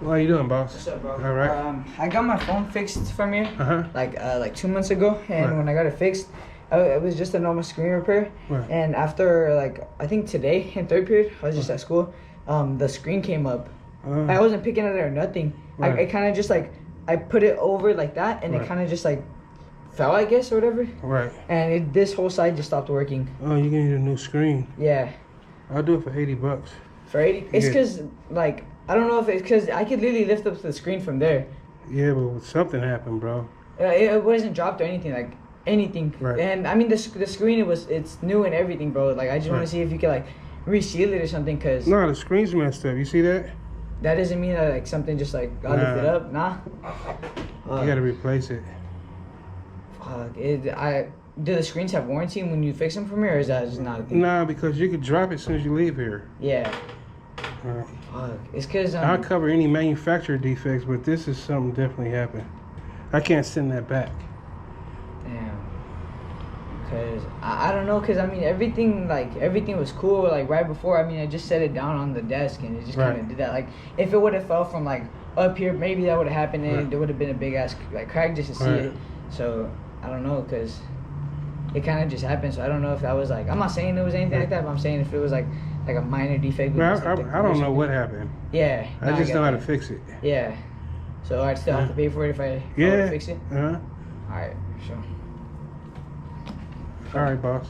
What are you doing, boss? What's up, bro? All right. I got my phone fixed from here, Uh-huh. like 2 months ago, and Right. when I got it fixed, it was just a normal screen repair. Right. And after I think today in third period, I was just at school. The screen came up. I wasn't picking at it or nothing. Right. I kind of just I put it over like that, and Right. it kind of just fell, I guess, or whatever. Right. And this whole side just stopped working. Oh, you need a new screen. Yeah. I'll do it for $80. For 80, it's Yeah. because I don't know if it's because I could literally lift up the screen from there. Yeah, but something happened, bro. It wasn't dropped or anything, anything. Right. And I mean the screen, it's new and everything, bro. I just want Right. to see if you could reseal it or something, cause No, the screen's messed up. You see that? that doesn't mean that something just got lifted Nah. up. Nah. You gotta replace it. Do the screens have warranty when you fix them from here, or is that just not a thing? Nah, because you could drop it as soon as you leave here. Yeah. Right. It's cause I'll cover any manufacturer defects, but this is something definitely happened. I can't send that back. damn. Cause I don't know, cause I mean everything was cool right before. I mean I just set it down on the desk and it just kind of Right. did that. If it would have fell from up here, maybe that would have happened and Right. there would have been a big ass crack just to see Right. it. So I don't know, cause it kind of just happened. So I don't know if that was I'm not saying it was anything like that, but I'm saying if it was like a minor defect. Well, with the I don't know what happened. Yeah. I no, just get know how to that. fix it. Yeah. So I'd still have to pay for it if I were Yeah. to fix it. Uh-huh. All right. Sure. All right, boss.